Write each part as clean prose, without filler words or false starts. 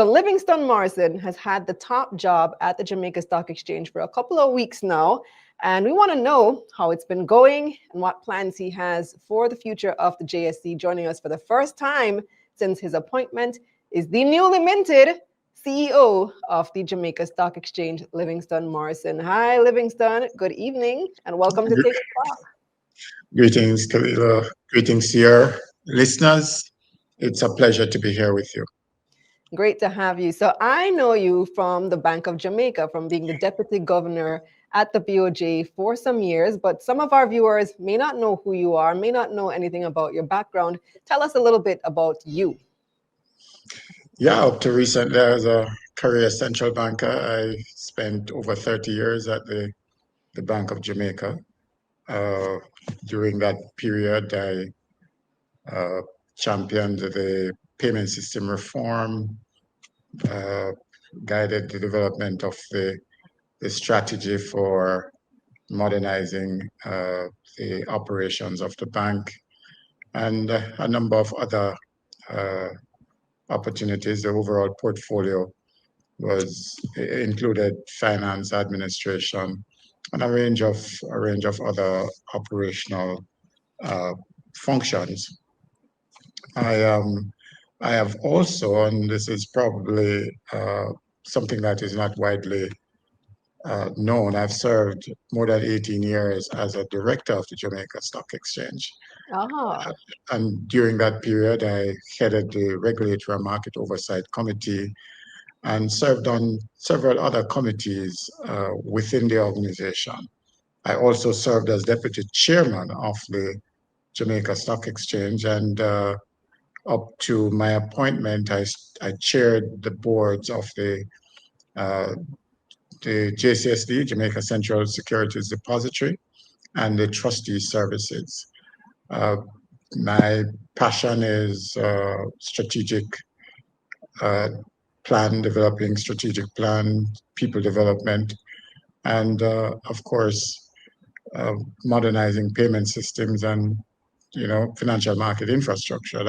So Livingstone Morrison has had the top job at the Jamaica Stock Exchange for a couple of weeks now. And we want to know how it's been going and what plans he has for the future of the JSE. Joining us for the first time since his appointment is the newly minted CEO of the Jamaica Stock Exchange, Livingstone Morrison. Hi, Livingstone. Good evening and welcome to Take Stock. Greetings, Kalila. Greetings to your listeners. It's a pleasure to be here with you. Great to have you. So I know you from the Bank of Jamaica, from being the deputy governor at the BOJ for some years, but some of our viewers may not know who you are, may not know anything about your background. Tell us a little bit about you. Yeah, up to recently, as a career central banker, I spent over 30 years at the Bank of Jamaica. During that period, I championed the payment system reform, guided the development of the strategy for modernizing the operations of the bank, and a number of other opportunities. The overall portfolio included finance, administration, and a range of other operational functions. I have also, and this is probably something that is not widely known, I've served more than 18 years as a director of the Jamaica Stock Exchange. And during that period, I headed the Regulatory and Market Oversight Committee and served on several other committees within the organization. I also served as deputy chairman of the Jamaica Stock Exchange, and up to my appointment, I chaired the boards of the JSE, Jamaica Central Securities Depository, and the trustee services. My passion is strategic plan, developing strategic plan, people development, and of course, modernizing payment systems and financial market infrastructure.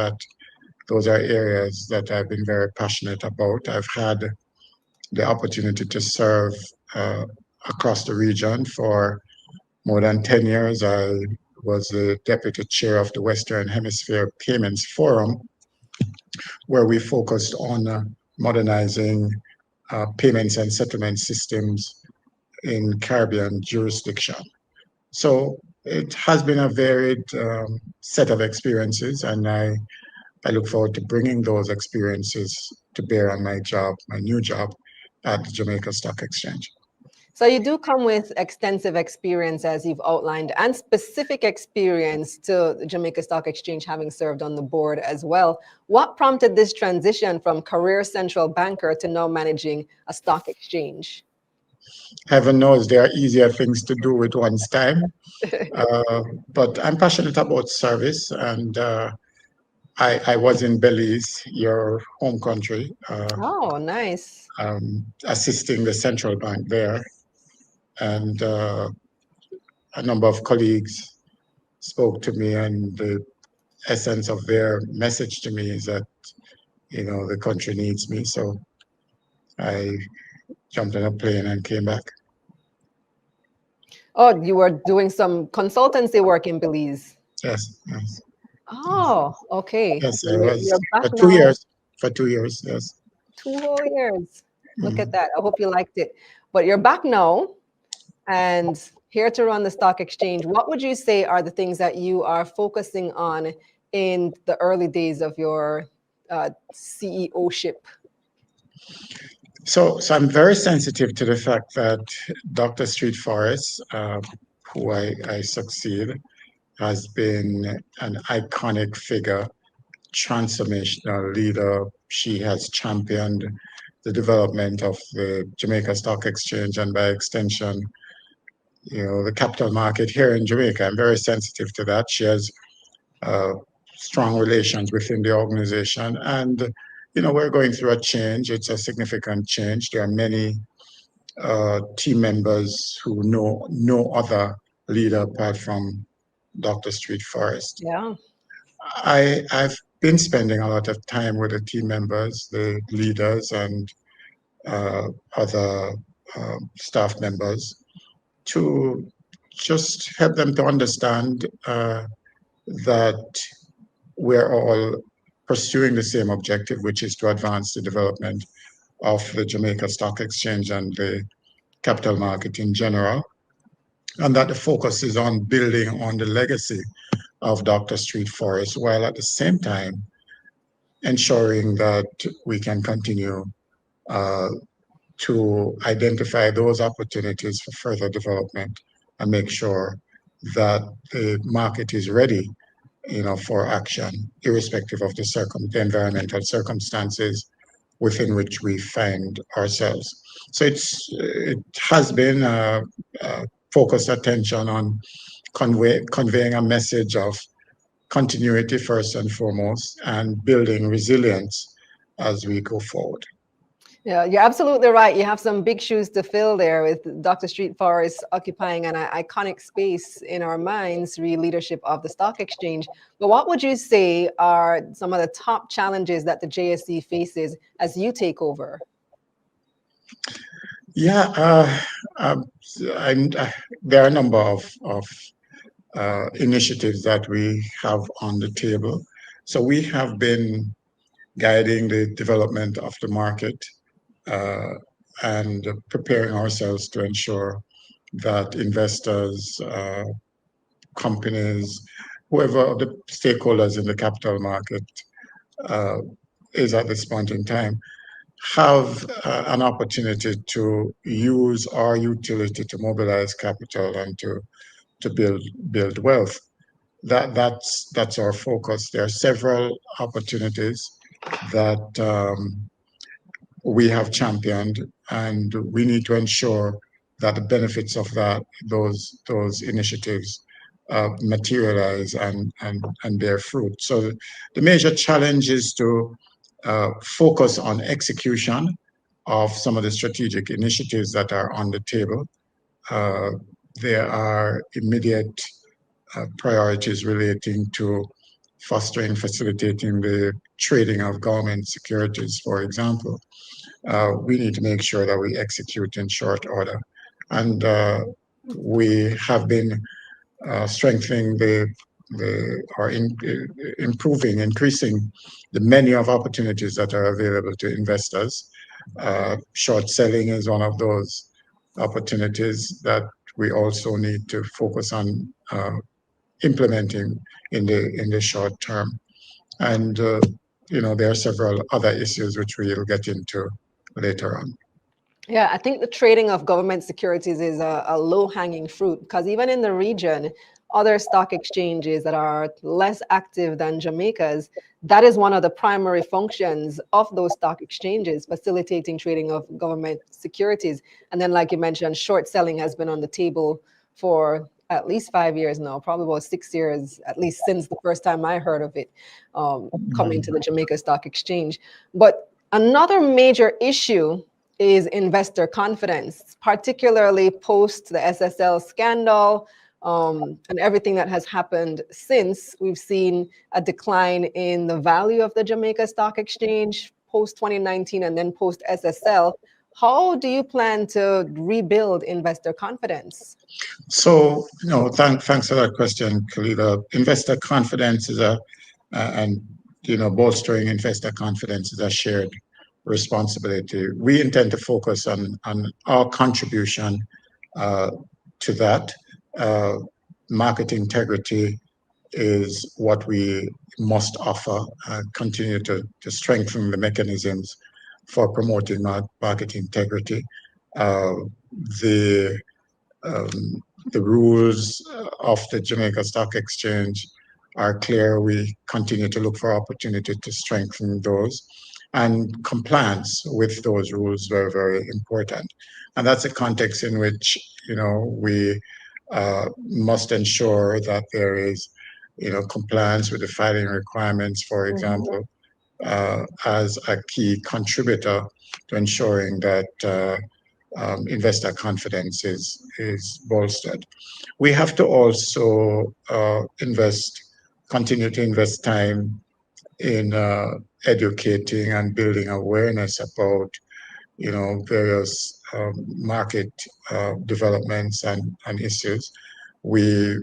Those are areas that I've been very passionate about. I've had the opportunity to serve across the region for more than 10 years. I was the deputy chair of the Western Hemisphere Payments Forum, where we focused on modernizing payments and settlement systems in Caribbean jurisdiction. So it has been a varied set of experiences, and I look forward to bringing those experiences to bear on my job, my new job at the Jamaica Stock Exchange. So you do come with extensive experience, as you've outlined, and specific experience to the Jamaica Stock Exchange, having served on the board as well. What prompted this transition from career central banker to now managing a stock exchange? Heaven knows there are easier things to do with one's time. But I'm passionate about service, and I was in Belize, your home country. Oh, nice. Assisting the central bank there. And a number of colleagues spoke to me, and the essence of their message to me is that, the country needs me. So I jumped on a plane and came back. Oh, you were doing some consultancy work in Belize? Yes. Oh, okay. Yes, So I was you're back for 2 now. years. For 2 years, yes. 2 whole years. Look at that. I hope you liked it. But you're back now and here to run the stock exchange. What would you say are the things that you are focusing on in the early days of your CEO-ship? So I'm very sensitive to the fact that Dr. Street Forest, who I succeed, has been an iconic figure, transformational leader. She has championed the development of the Jamaica Stock Exchange, and by extension, the capital market here in Jamaica. I'm very sensitive to that. She has strong relations within the organization, and we're going through a change. It's a significant change. There are many team members who know no other leader apart from Dr. Street Forest. Yeah. I've been spending a lot of time with the team members, the leaders, and other staff members to just help them to understand that we're all pursuing the same objective, which is to advance the development of the Jamaica Stock Exchange and the capital market in general, and that the focus is on building on the legacy of Dr. Street Forest, while at the same time ensuring that we can continue uh, to identify those opportunities for further development and make sure that the market is ready, for action, irrespective of the environmental circumstances within which we find ourselves. So it has been a focused attention on conveying a message of continuity first and foremost, and building resilience as we go forward. Yeah, you're absolutely right. You have some big shoes to fill there with Dr. Street Forest occupying an iconic space in our minds, re-leadership of the stock exchange. But what would you say are some of the top challenges that the JSE faces as you take over? Yeah, there are a number of initiatives that we have on the table. So we have been guiding the development of the market uh, and preparing ourselves to ensure that investors, companies, whoever the stakeholders in the capital market uh, is at this point in time, have an opportunity to use our utility to mobilize capital and to build wealth. That's our focus. There are several opportunities that we have championed, and we need to ensure that the benefits of those initiatives materialize and bear fruit. So the major challenge is to focus on execution of some of the strategic initiatives that are on the table. Uh, there are immediate priorities relating to fostering, facilitating the trading of government securities, for example. We need to make sure that we execute in short order. And we have been strengthening improving, increasing the menu of opportunities that are available to investors. Short selling is one of those opportunities that we also need to focus on implementing in the short term. And there are several other issues which we'll get into later on. Yeah, I think the trading of government securities is a low-hanging fruit because even in the region, other stock exchanges that are less active than Jamaica's, that is one of the primary functions of those stock exchanges, facilitating trading of government securities. And then, like you mentioned, short selling has been on the table for at least 5 years now, probably about 6 years, at least since the first time I heard of it coming to the Jamaica Stock Exchange. But another major issue is investor confidence, particularly post the SSL scandal and everything that has happened since. We've seen a decline in the value of the Jamaica Stock Exchange post 2019 and then post SSL. How do you plan to rebuild investor confidence? So, thanks for that question, Khalida. Investor confidence is and bolstering investor confidence is a shared responsibility. We intend to focus on our contribution to that. Market integrity is what we must offer, continue to strengthen the mechanisms for promoting market integrity. Uh, the the rules of the Jamaica Stock Exchange are clear. We continue to look for opportunity to strengthen those, and compliance with those rules very, very important. And that's a context in which we must ensure that there is compliance with the filing requirements, for example, as a key contributor to ensuring that investor confidence is bolstered. We have to also continue to invest time in educating and building awareness about, various market developments and issues. We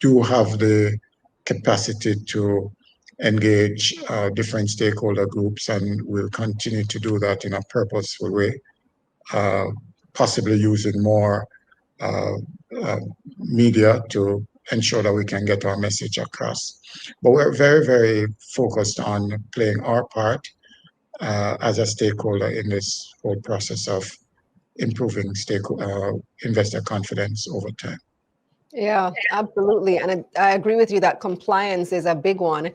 do have the capacity to engage different stakeholder groups, and we'll continue to do that in a purposeful way, uh, possibly using more uh, uh, media to ensure that we can get our message across. But we're very, very focused on playing our part as a stakeholder in this whole process of improving investor confidence over time. Yeah, absolutely. And I agree with you that compliance is a big one.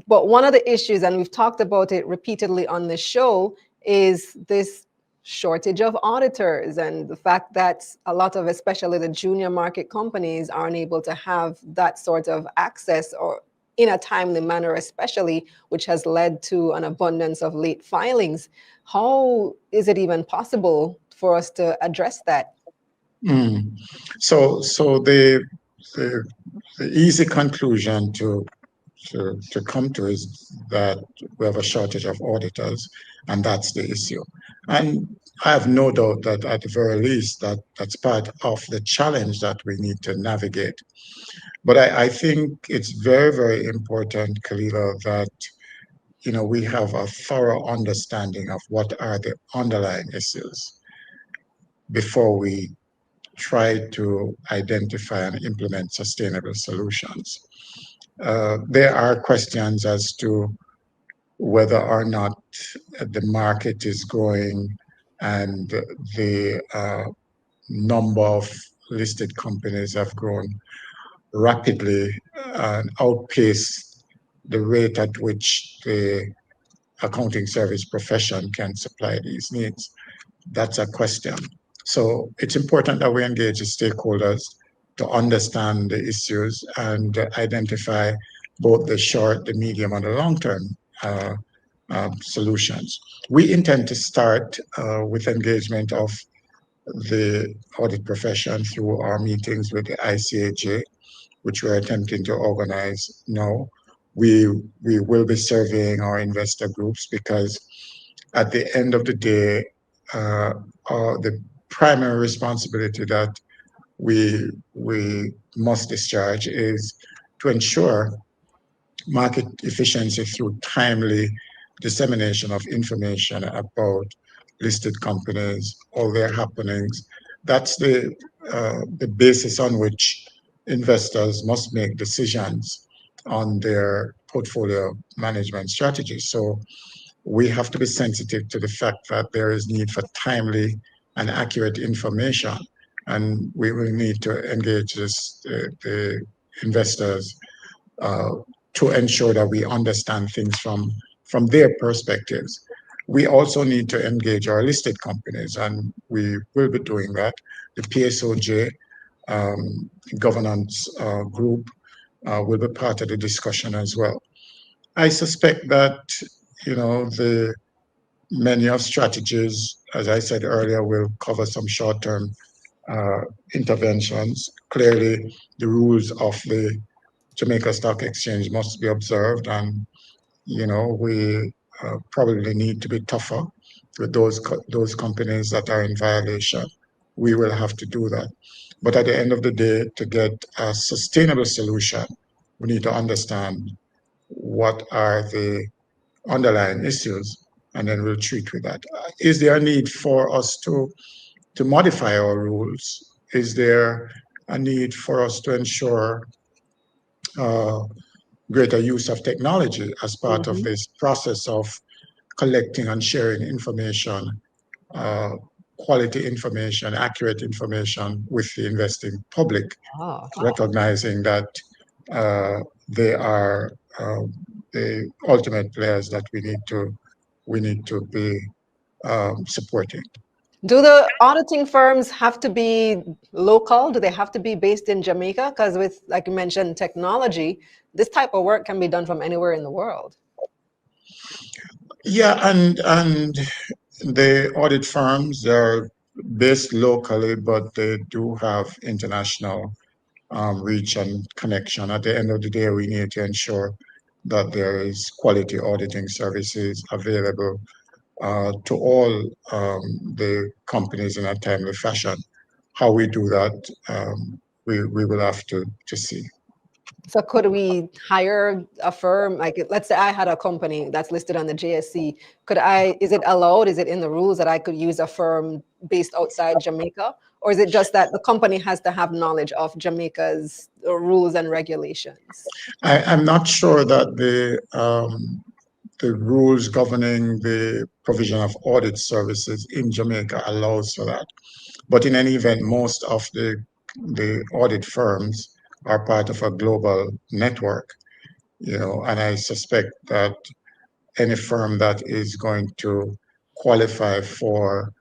But one of the issues, and we've talked about it repeatedly on the show, is this shortage of auditors and the fact that a lot of, especially the junior market companies, aren't able to have that sort of access or in a timely manner, especially, which has led to an abundance of late filings. How is it even possible for us to address that? Mm. So the the easy conclusion to come to is that we have a shortage of auditors, and that's the issue. And I have no doubt that at the very least that's part of the challenge that we need to navigate. But I think it's very, very important, Kalila, that we have a thorough understanding of what are the underlying issues before we try to identify and implement sustainable solutions. There are questions as to whether or not the market is growing and the number of listed companies have grown rapidly and outpaced the rate at which the accounting service profession can supply these needs. That's a question. So it's important that we engage the stakeholders to understand the issues and identify both the short, the medium, and the long-term uh, solutions. We intend to start with engagement of the audit profession through our meetings with the ICAJ, which we're attempting to organize now. We, we will be surveying our investor groups because at the end of the day, uh, the primary responsibility that we must discharge is to ensure market efficiency through timely dissemination of information about listed companies, all their happenings. That's the basis on which investors must make decisions on their portfolio management strategy. So we have to be sensitive to the fact that there is need for timely and accurate information, and we will need to engage the investors uh, to ensure that we understand things from their perspectives. We also need to engage our listed companies, and we will be doing that. The PSOJ governance group will be part of the discussion as well. I suspect that the many of strategies, as I said earlier, will cover some short-term uh, interventions. Clearly, the rules of the Jamaica Stock Exchange must be observed, and we probably need to be tougher with those companies that are in violation. We will have to do that. But at the end of the day, to get a sustainable solution, we need to understand what are the underlying issues, and then we'll treat with that. Is there a need for us to modify our rules? Is there a need for us to ensure uh, greater use of technology as part of Mhm. this process of collecting and sharing information, uh, quality information, accurate information with the investing public, Ah. recognizing that uh, they are uh, the ultimate players that we need to be supporting. Do the auditing firms have to be local? Do they have to be based in Jamaica? Because with, like you mentioned, technology, this type of work can be done from anywhere in the world. Yeah, and the audit firms are based locally, but they do have international reach and connection. At the end of the day, we need to ensure that there is quality auditing services available to all the companies in a timely fashion. How we do that, we will have to see. So could we hire a firm? Like, let's say I had a company that's listed on the JSE. Is it allowed? Is it in the rules that I could use a firm based outside Jamaica? Or is it just that the company has to have knowledge of Jamaica's rules and regulations? I'm not sure that the rules governing the provision of audit services in Jamaica allows for that. But in any event, most of the audit firms are part of a global network, and I suspect that any firm that is going to qualify for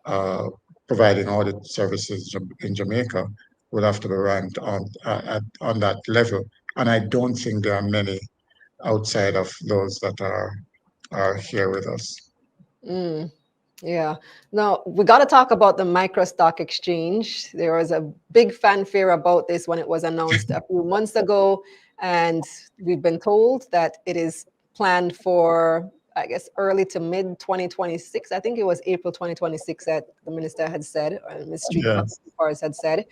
uh, providing audit services in Jamaica will have to be ranked on that level. And I don't think there are many outside of those that are here with us. Mm. Yeah. Now we got to talk about the micro stock exchange. There was a big fanfare about this when it was announced a few months ago, and we've been told that it is planned for, I guess, early to mid 2026. I think it was April 2026 that the minister had said, or Ministry Yeah. Powers had said.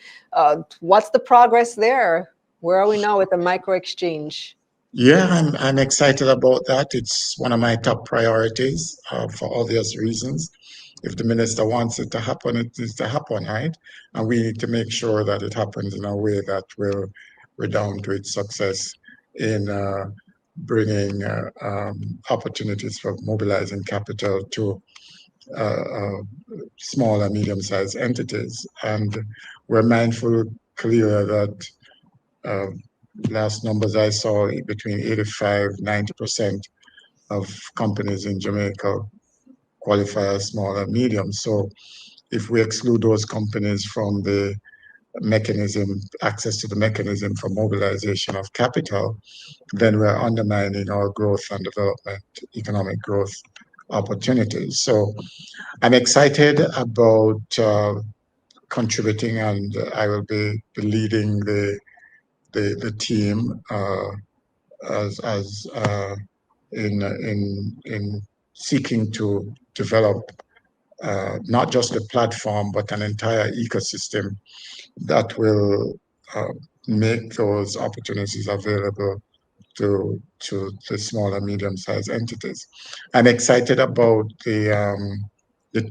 What's the progress there? Where are we now with the micro exchange? Yeah, I'm excited about that. It's one of my top priorities for obvious reasons. If the minister wants it to happen, it needs to happen, right? And we need to make sure that it happens in a way that will redound to its success in bringing opportunities for mobilizing capital to uh, uh, small and medium-sized entities. And we're mindful, clear that uh, last numbers I saw, between 85–90% of companies in Jamaica qualify as small and medium. So if we exclude those companies from the mechanism, access to the mechanism for mobilization of capital, then we're undermining our growth and development, economic growth opportunities. So I'm excited about contributing, and I will be leading the team as in seeking to develop not just a platform but an entire ecosystem that will make those opportunities available to the small and medium-sized entities. I'm excited about the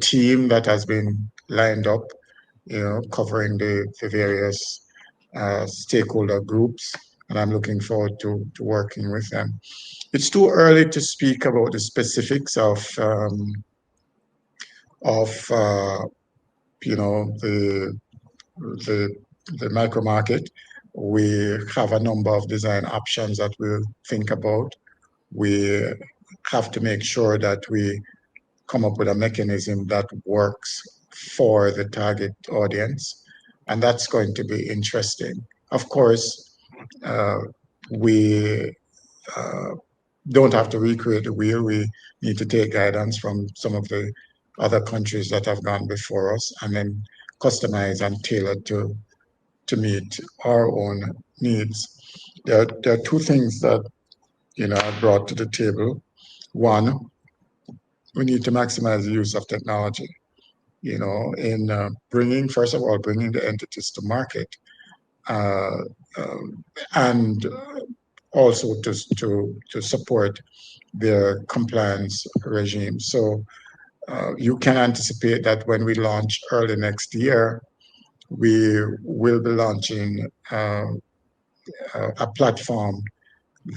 team that has been lined up, covering the various stakeholder groups, and I'm looking forward to working with them. It's too early to speak about the specifics of the the the micro market. We have a number of design options that we'll think about. We have to make sure that we come up with a mechanism that works for the target audience, and that's going to be interesting. Of course, uh, we uh, don't have to recreate the wheel. We need to take guidance from some of the other countries that have gone before us and then customize and tailor to meet our own needs. There are two things that I brought to the table. One, we need to maximize the use of technology. In first of all, bringing the entities to market, uh, um, and also to support their compliance regime. So you can anticipate that when we launch early next year, we will be launching a platform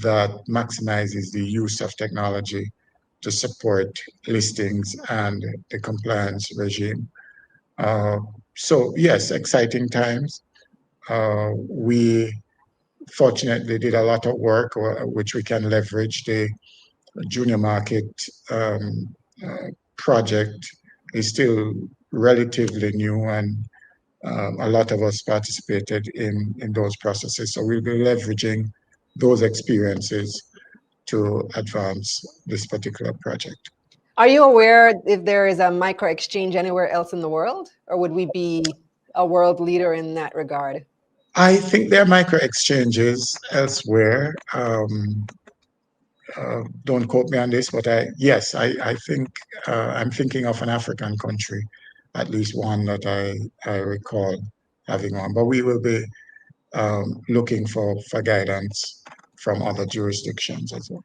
that maximizes the use of technology to support listings and the compliance regime. Uh, so yes, exciting times. We fortunately did a lot of work which we can leverage. The junior market um, project is still relatively new, and a lot of us participated in those processes. So we'll be leveraging those experiences to advance this particular project. Are you aware if there is a micro exchange anywhere else in the world, or would we be a world leader in that regard? I think there are micro exchanges elsewhere. don't quote me on this, but I think I'm thinking of an African country, at least one that I recall having one. But we will be looking for guidance from other jurisdictions as well.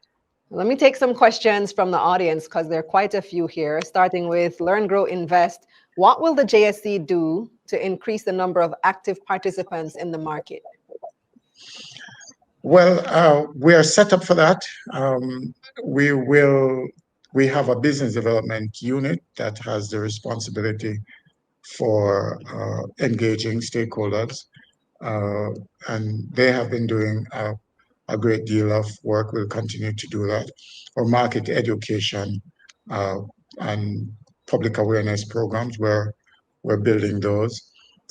Let me take some questions from the audience because there are quite a few here, starting with Learn, Grow, Invest. What will the JSE do to increase the number of active participants in the market? Well, we are set up for that. We have a business development unit that has the responsibility for engaging stakeholders, and they have been doing a great deal of work. We'll continue to do that. For market education and public awareness programs, we're building those.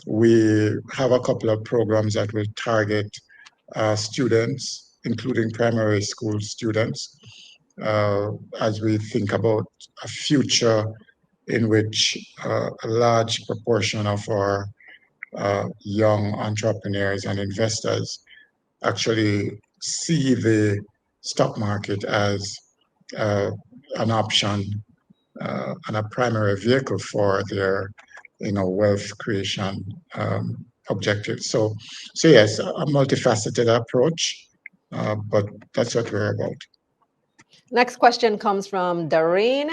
We have a couple of programs that will target students, including primary school students, as we think about a future in which a large proportion of our young entrepreneurs and investors actually see the stock market as an option and a primary vehicle for their, wealth creation objectives. So yes, a multifaceted approach, but that's what we're about. Next question comes from Doreen.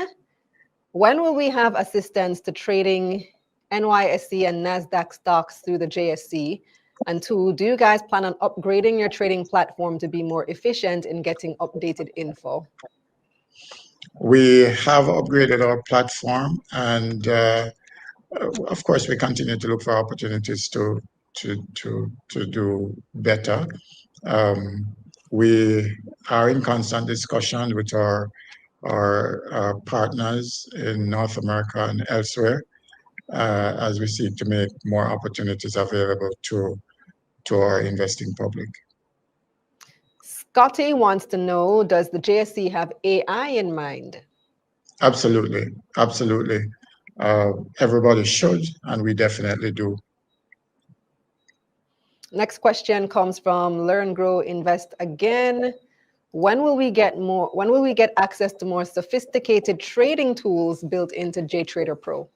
When will we have assistance to trading NYSE and NASDAQ stocks through the JSE? And two, do you guys plan on upgrading your trading platform to be more efficient in getting updated info? We have upgraded our platform, and of course, we continue to look for opportunities to do better. We are in constant discussion with our partners in North America and elsewhere as we seek to make more opportunities available to our investing public. Scotty wants to know, does the JSE have AI in mind? Absolutely. Everybody should, and we definitely do. Next question comes from Learn, Grow, Invest again. When will we get access to more sophisticated trading tools built into JTrader Pro?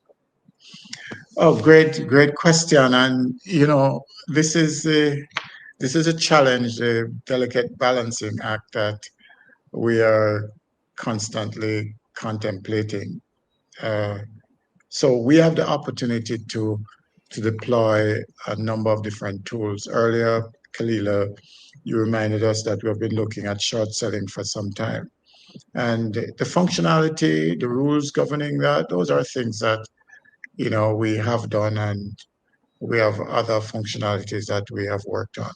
Oh, great question. And this is a challenge, a delicate balancing act that we are constantly contemplating. So we have the opportunity to deploy a number of different tools. Earlier, Kalila, you reminded us that we've been looking at short selling for some time. And the functionality, the rules governing that, those are things that, we have done, and we have other functionalities that we have worked on.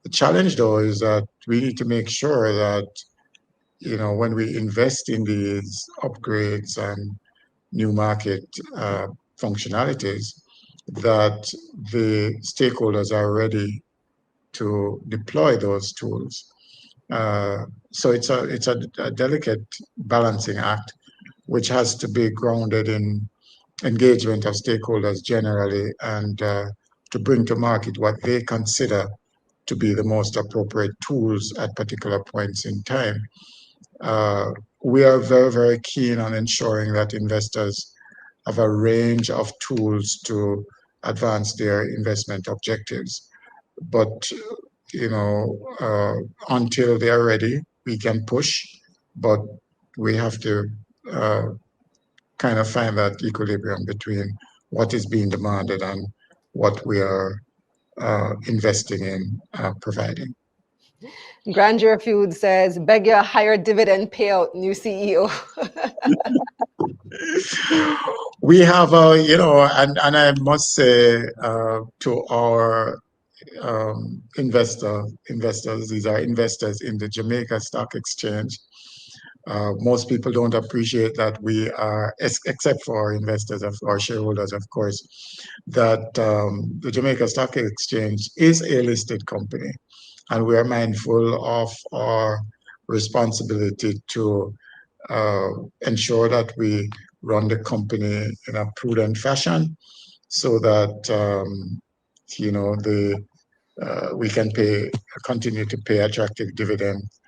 The challenge, though, is that we need to make sure that, when we invest in these upgrades and new market functionalities, that the stakeholders are ready to deploy those tools. So it's a delicate balancing act, which has to be grounded in engagement of stakeholders generally, and to bring to market what they consider to be the most appropriate tools at particular points in time. We are very, very keen on ensuring that investors have a range of tools to advance their investment objectives. But, until they are ready, we can push, but we have to kind of find that equilibrium between what is being demanded and what we are investing in providing. Grandeur Food says, beg your higher dividend payout, new CEO. We have, and I must say to our investors, these are investors in the Jamaica Stock Exchange. Most people don't appreciate that we are, except for our investors, our shareholders, of course, that the Jamaica Stock Exchange is a listed company, and we are mindful of our responsibility to ensure that we run the company in a prudent fashion, so that we can continue to pay attractive dividends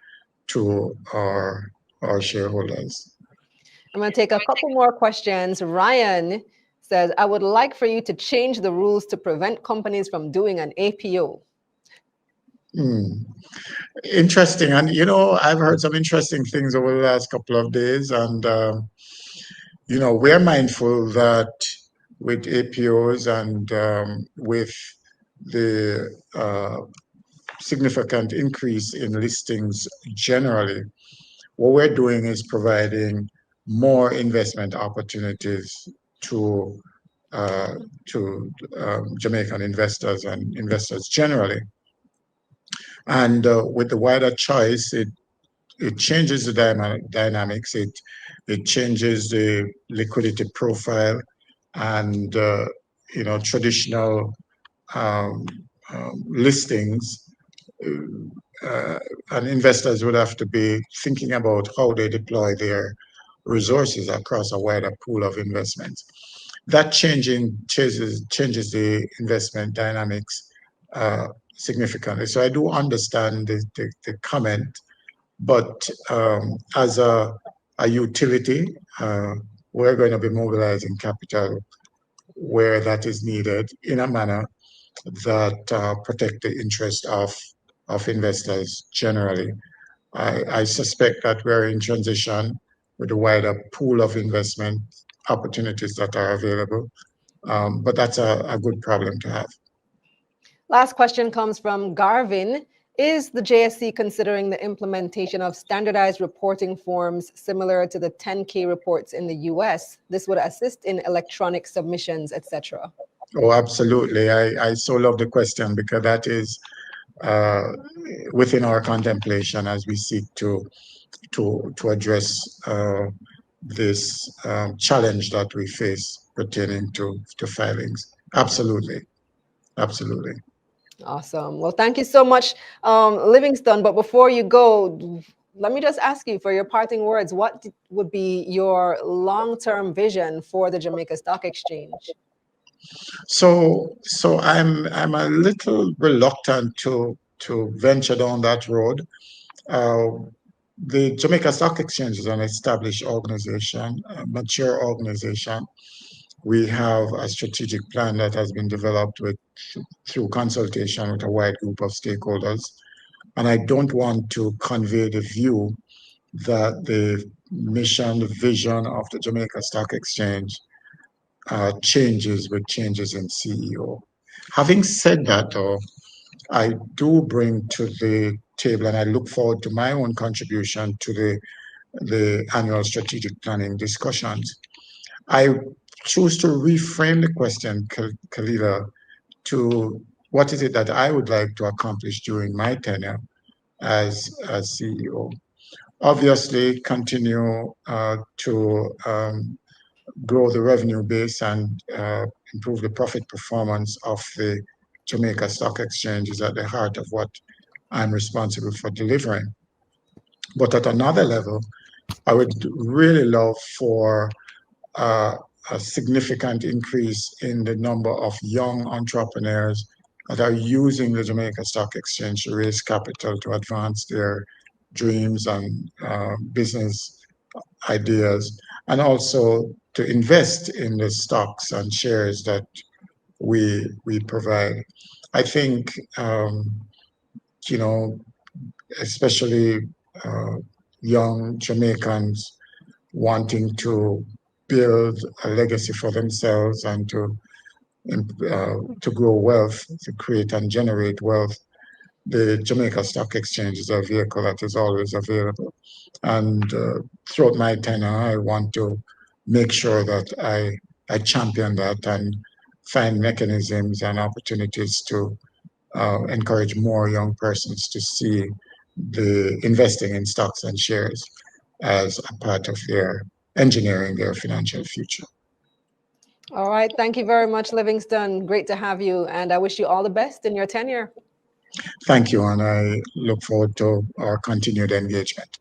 to our shareholders. I'm going to take a couple more questions. Ryan says, I would like for you to change the rules to prevent companies from doing an APO. Interesting. And, I've heard some interesting things over the last couple of days. And, we're mindful that with APOs and with the significant increase in listings generally, what we're doing is providing more investment opportunities to Jamaican investors and investors generally. And with the wider choice, it changes the dynamics. It changes the liquidity profile, and traditional listings. And investors would have to be thinking about how they deploy their resources across a wider pool of investments. That changes the investment dynamics significantly. So I do understand the comment, but as a utility, we're going to be mobilizing capital where that is needed in a manner that protect the interest of investors generally. I suspect that we're in transition with a wider pool of investment opportunities that are available, but that's a good problem to have. Last question comes from Garvin. Is the JSE considering the implementation of standardized reporting forms similar to the 10K reports in the US? This would assist in electronic submissions, etc. Oh, absolutely. I so love the question because that is within our contemplation as we seek to address this challenge that we face pertaining to filings. Absolutely. Absolutely. Awesome. Well, thank you so much, Livingstone. But before you go, let me just ask you for your parting words. What would be your long-term vision for the Jamaica Stock Exchange? So I'm a little reluctant to venture down that road. The Jamaica Stock Exchange is an established organization, a mature organization. We have a strategic plan that has been developed through consultation with a wide group of stakeholders. And I don't want to convey the view that the mission, the vision of the Jamaica Stock Exchange changes with changes in CEO. Having said that, though, I do bring to the table, and I look forward to my own contribution to the annual strategic planning discussions. I choose to reframe the question, Kalila, to what is it that I would like to accomplish during my tenure as CEO. Obviously, continue to grow the revenue base and improve the profit performance of the Jamaica Stock Exchange is at the heart of what I'm responsible for delivering. But at another level, I would really love for a significant increase in the number of young entrepreneurs that are using the Jamaica Stock Exchange to raise capital to advance their dreams and business ideas, and also to invest in the stocks and shares that we provide. I think, especially young Jamaicans wanting to build a legacy for themselves and to grow wealth, to create and generate wealth. The Jamaica Stock Exchange is a vehicle that is always available. And throughout my tenure, I want to make sure that I champion that and find mechanisms and opportunities to encourage more young persons to see the investing in stocks and shares as a part of their engineering their financial future. All right. Thank you very much, Livingstone. Great to have you. And I wish you all the best in your tenure. Thank you. And I look forward to our continued engagement.